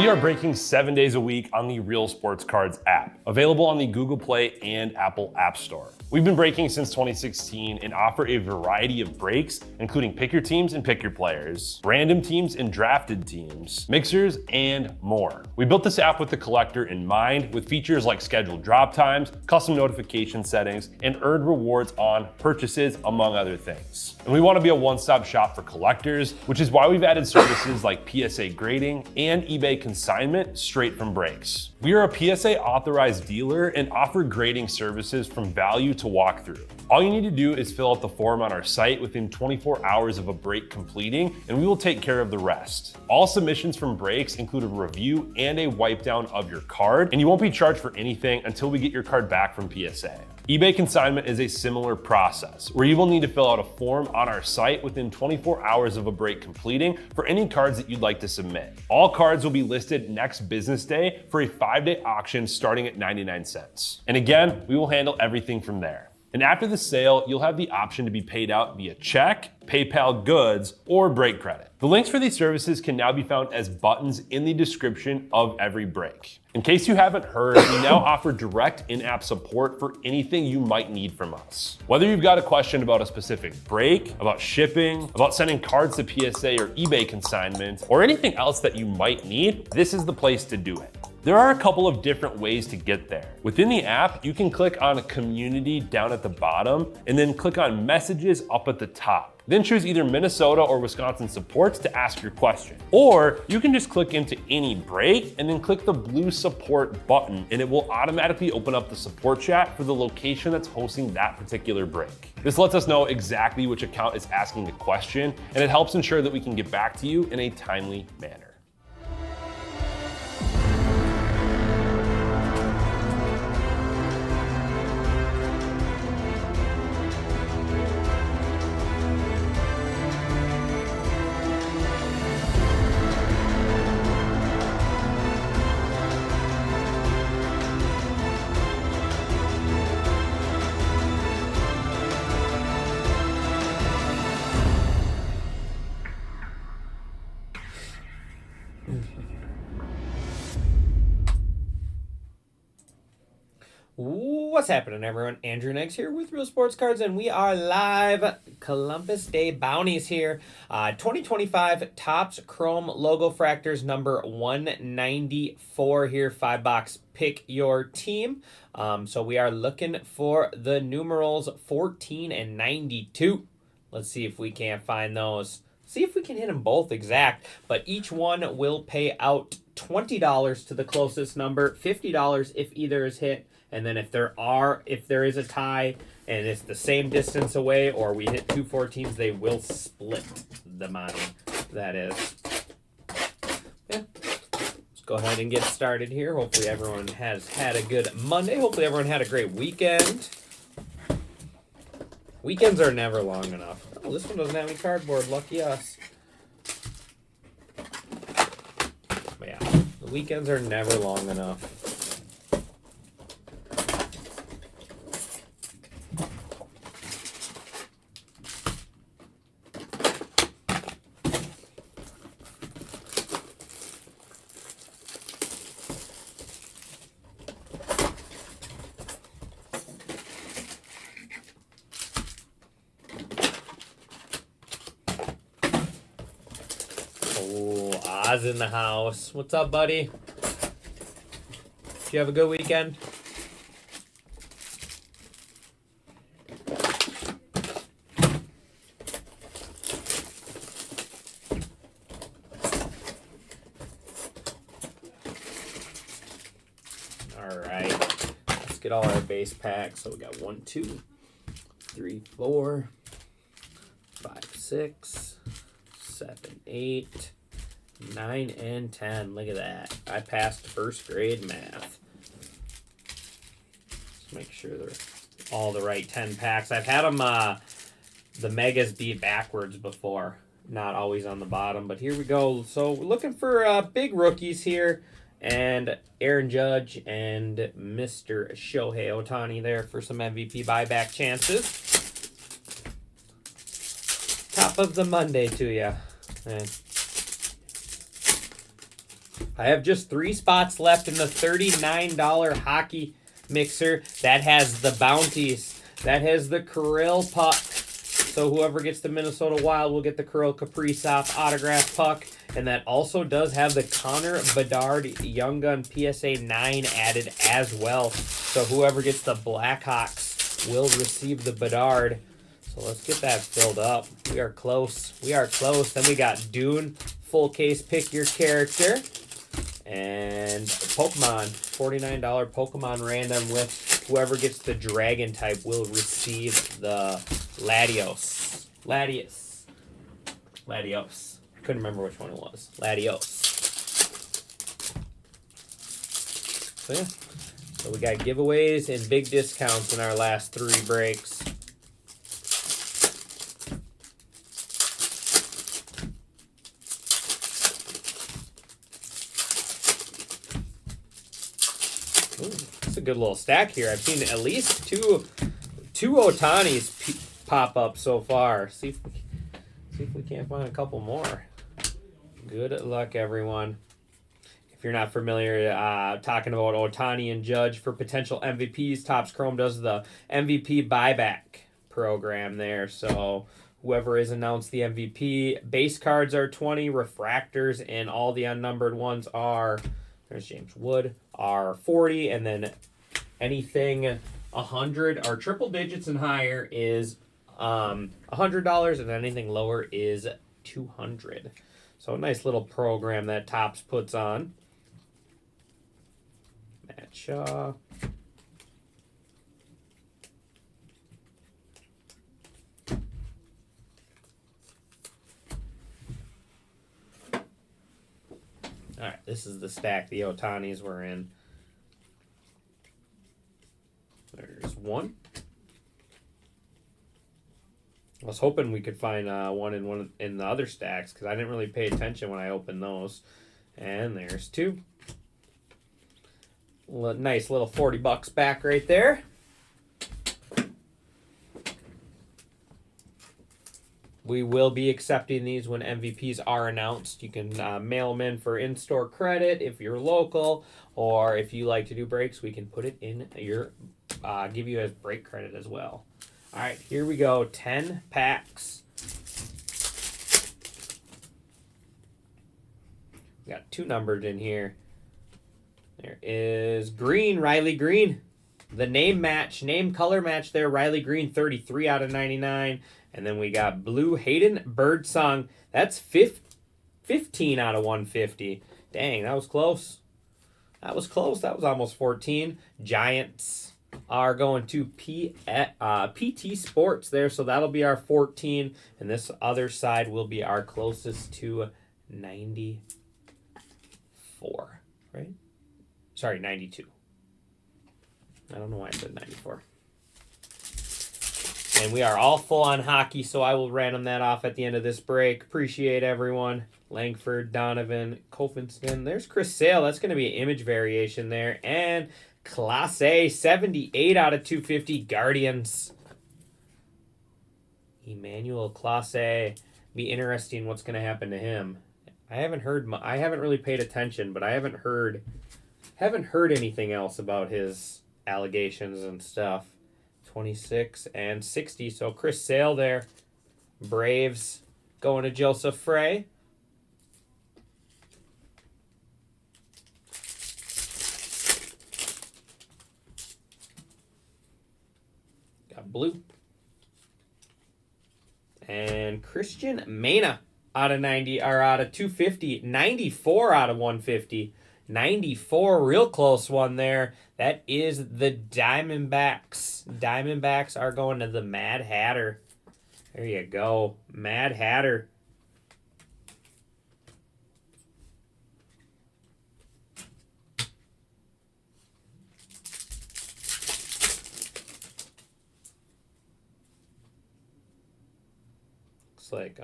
We are breaking 7 days a week on the Real Sports Cards app, available on the Google Play and Apple App Store. We've been breaking since 2016 and offer a variety of breaks, including pick your teams and pick your players, random teams and drafted teams, mixers, and more. We built this app with the collector in mind, with features like scheduled drop times, custom notification settings, and earned rewards on purchases, among other things. And we want to be a one-stop shop for collectors, which is why we've added services like PSA grading and eBay consignment straight from breaks. We are a PSA authorized dealer and offer grading services from value to walkthrough. All you need to do is fill out the form on our site within 24 hours of a break completing, and we will take care of the rest. All submissions from breaks include a review and a wipe down of your card, and you won't be charged for anything until we get your card back from PSA. eBay consignment is a similar process, where you will need to fill out a form on our site within 24 hours of a break completing for any cards that you'd like to submit. All cards will be listed next business day for a 5-day auction starting at 99 cents. And again, we will handle everything from there. And after the sale, you'll have the option to be paid out via check, PayPal goods, or break credit. The links for these services can now be found as buttons in the description of every break. In case you haven't heard, we now offer direct in-app support for anything you might need from us. Whether you've got a question about a specific break, about shipping, about sending cards to PSA or eBay consignment, or anything else that you might need, this is the place to do it. There are a couple of different ways to get there. Within the app, you can click on Community down at the bottom and then click on Messages up at the top. Then choose either Minnesota or Wisconsin supports to ask your question. Or you can just click into any break and then click the blue support button, and it will automatically open up the support chat for the location that's hosting that particular break. This lets us know exactly which account is asking the question, and it helps ensure that we can get back to you in a timely manner. What's happening, everyone? Andrew Neggs here with Real Sports Cards, and we are live. Columbus Day Bounties here. 2025 Topps Chrome LOGOFRACTORs number 194 here. 5-box pick your team. So we are looking for the numerals 14 and 92. Let's see if we can't find those. See if we can hit them both exact, but each one will pay out $20 to the closest number, $50 if either is hit. And then if there is a tie and it's the same distance away, or we hit 2 14s, they will split the money. That is. Yeah. Let's go ahead and get started here. Hopefully everyone has had a good Monday. Hopefully everyone had a great weekend. Weekends are never long enough. Oh, this one doesn't have any cardboard. Lucky us. But yeah, the weekends are never long enough. Oz in the house. What's up, buddy? Did you have a good weekend? All right. Let's get all our base packs. So we got 1, 2, 3, 4, 5, 6, 7, 8, 9, and 10. Look at that. I passed first grade math. Let's make sure they're all the right 10 packs. I've had them, the megas be backwards before. Not always on the bottom, but here we go. So we're looking for big rookies here. And Aaron Judge and Mr. Shohei Ohtani there for some MVP buyback chances. Top of the Monday to you. I have just 3 spots left in the $39 hockey mixer. That has the bounties. That has the Kirill puck. So whoever gets the Minnesota Wild will get the Kirill Kaprizov autograph puck. And that also does have the Connor Bedard Young Gun PSA 9 added as well. So whoever gets the Blackhawks will receive the Bedard. So let's get that filled up. We are close. We are close. Then we got Dune, full case, pick your character. And Pokemon, $49 Pokemon random with whoever gets the Dragon type will receive the Latios. Latios. Couldn't remember which one it was. Latios. So yeah. So we got giveaways and big discounts in our last 3 breaks. Ooh, that's a good little stack here. I've seen at least two Otanis pop up so far. See if we can't find a couple more. Good luck, everyone. If you're not familiar, talking about Ohtani and Judge for potential MVPs, Topps Chrome does the MVP buyback program there. So whoever is announced the MVP, base cards are 20, refractors and all the unnumbered ones are, there's James Wood, are 40, and then anything 100 or triple digits and higher is $100, and anything lower is $200. So a nice little program that Topps puts on. Matt Shaw. All right, this is the stack the Otanis were in. There's one. I was hoping we could find one in the other stacks because I didn't really pay attention when I opened those. And there's 2. Nice little $40 back right there. We will be accepting these when MVPs are announced. You can mail them in for in-store credit if you're local, or if you like to do breaks, we can put it in your, give you as break credit as well. All right, here we go. 10 packs. We got 2 numbered in here. There is Green, Riley Green. The name color match there. Riley Green, 33 out of 99. And then we got Blue Hayden Birdsong. That's 15 out of 150. Dang, that was close. That was close. That was almost 14. Giants are going to PT Sports there, so that'll be our 14, and this other side will be our closest to 94, right? Sorry, 92. I don't know why I said 94. And we are all full on hockey, so I will random that off at the end of this break. Appreciate everyone. Langford, Donovan, Kofinston. There's Chris Sale. That's going to be an image variation there. And Class A, 78 out of 250, Guardians. Emmanuel Class A. Be interesting what's going to happen to him. I haven't really paid attention, but I haven't heard anything else about his allegations and stuff. 26 and 60. So Chris Sale there. Braves going to Joseph Frey. Got blue. And Christian Mena out of 90 or out of 250. 94 out of 150. 94, real close one there. That is the Diamondbacks. Diamondbacks are going to the Mad Hatter. There you go. Mad Hatter. Looks like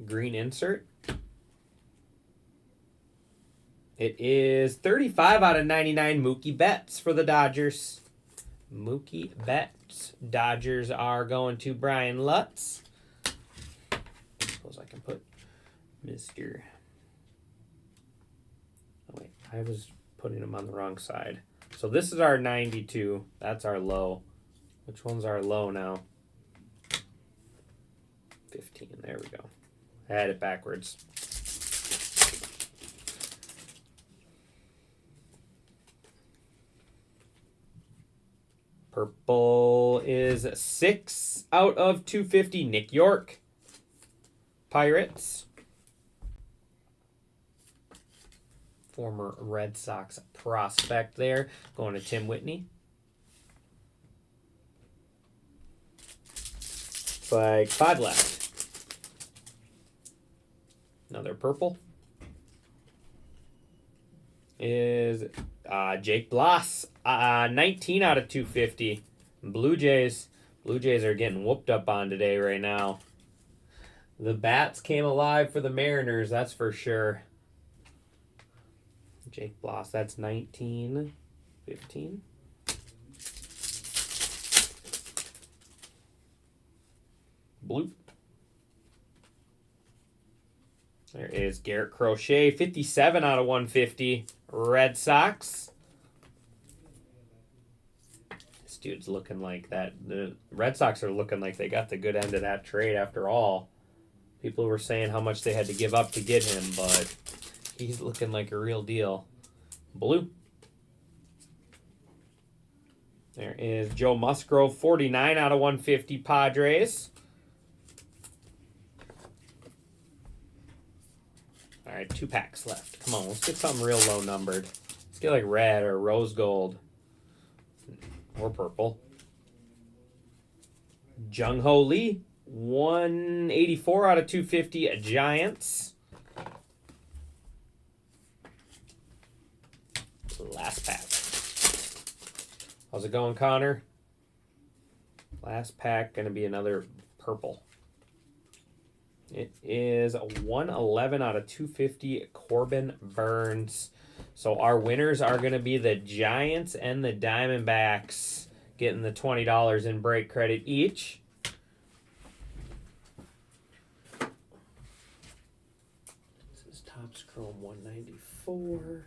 green insert. It is 35 out of 99 Mookie Betts for the Dodgers. Mookie Betts. Dodgers are going to Brian Lutz. Suppose I can put Mr. I was putting them on the wrong side. So this is our 92. That's our low. Which one's our low now? 15. There we go. I had it backwards. Purple is 6 out of 250. Nick York. Pirates. Former Red Sox prospect there. Going to Tim Whitney. It's like 5 left. Another purple. Is Jake Bloss. 19 out of 250. Blue Jays. Blue Jays are getting whooped up on today right now. The bats came alive for the Mariners, that's for sure. Jake Bloss, that's 19, 15. Blue. There is Garrett Crochet, 57 out of 150. Red Sox. This dude's looking like that. The Red Sox are looking like they got the good end of that trade after all. People were saying how much they had to give up to get him, but he's looking like a real deal. Blue. There is Joe Musgrove, 49 out of 150 Padres. All right, 2 packs left. Come on, let's get something real low numbered. Let's get like red or rose gold or purple. Jung Ho Lee, 184 out of 250 Giants. Last pack. How's it going, Connor? Last pack going to be another purple. It is 111 out of 250 Corbin Burns. So our winners are going to be the Giants and the Diamondbacks, getting the $20 in break credit each. This is Topps Chrome 194.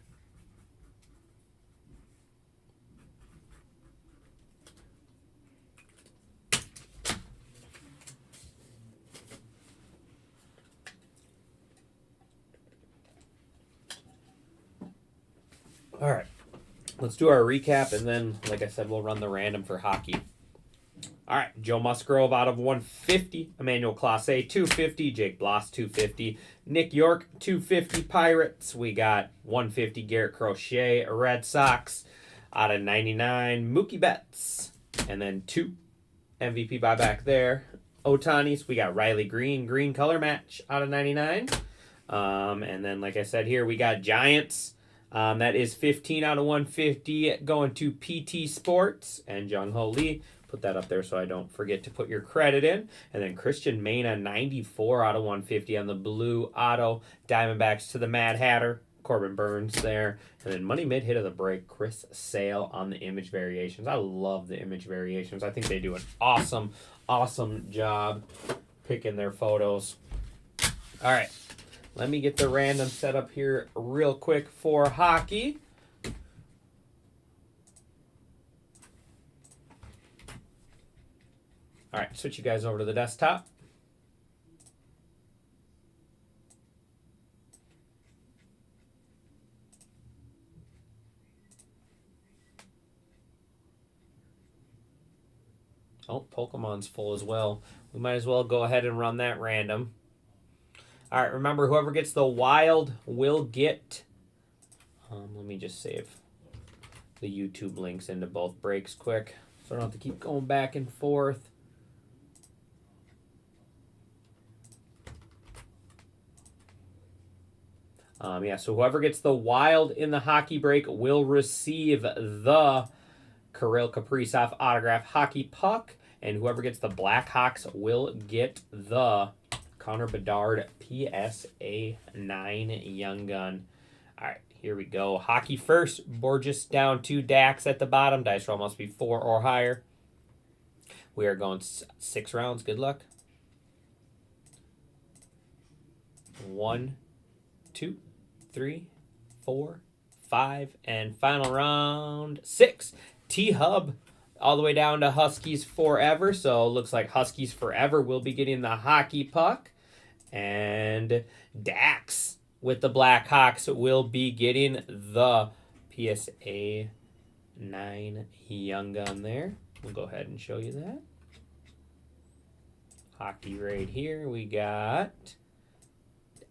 All right, let's do our recap, and then, like I said, we'll run the random for hockey. All right, Joe Musgrove out of 150, Emmanuel Clase 250, Jake Bloss 250, Nick York 250 Pirates. We got 150 Garrett Crochet Red Sox out of 99 Mookie Betts, and then 2 MVP buyback there. Ohtani's, we got Riley green color match out of 99. And then, like I said here, we got Giants. That is 15 out of 150 going to PT Sports and Jung Ho Lee. Put that up there so I don't forget to put your credit in. And then Christian Mena, 94 out of 150 on the blue auto. Diamondbacks to the Mad Hatter. Corbin Burns there. And then money mid hit of the break, Chris Sale on the image variations. I love the image variations. I think they do an awesome job picking their photos. All right. Let me get the random set up here real quick for hockey. All right, switch you guys over to the desktop. Oh, Pokemon's full as well. We might as well go ahead and run that random. All right, remember, whoever gets the wild will get... let me just save the YouTube links into both breaks quick, so I don't have to keep going back and forth. So whoever gets the wild in the hockey break will receive the Kirill Kaprizov autograph hockey puck, and whoever gets the Blackhawks will get the Connor Bedard PSA 9 Young Gun. All right, here we go. Hockey first. Borges down 2, Dax at the bottom. Dice roll must be 4 or higher. We are going 6 rounds. Good luck. 1, 2, 3, 4, 5. And final round 6. T-Hub all the way down to Huskies Forever. So looks like Huskies Forever will be getting the hockey puck. And Dax with the Blackhawks will be getting the PSA 9 Young Gun there. We'll go ahead and show you that. Hockey right here. We got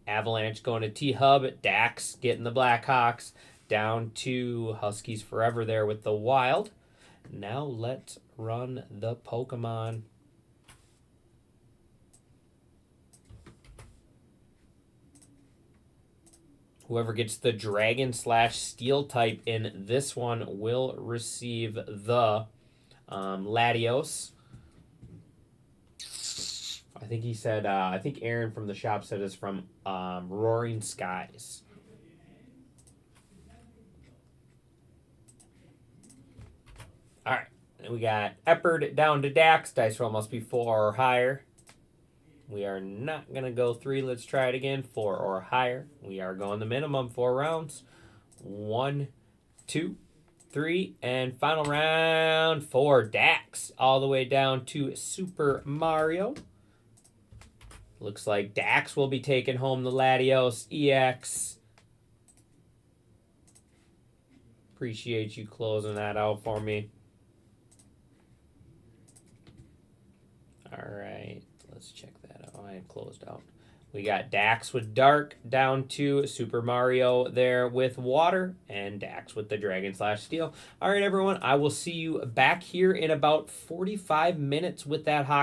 Avalanche going to T-Hub. Dax getting the Blackhawks. Down to Huskies Forever there with the Wild. Now let's run the Pokemon. Whoever gets the Dragon/Steel type in this one will receive the Latios. I think he said, I think Aaron from the shop said it's from Roaring Skies. All right. And we got Eppard down to Dax. Dice roll must be 4 or higher. We are not going to go 3. Let's try it again. 4 or higher. We are going the minimum 4 rounds. 1, 2, 3, and final round 4. Dax all the way down to Super Mario. Looks like Dax will be taking home the Latios EX. Appreciate you closing that out for me. All right, let's check that out. I closed out. We got Dax with Dark down to Super Mario there with Water, and Dax with the Dragon/Steel. All right, everyone, I will see you back here in about 45 minutes with that hockey.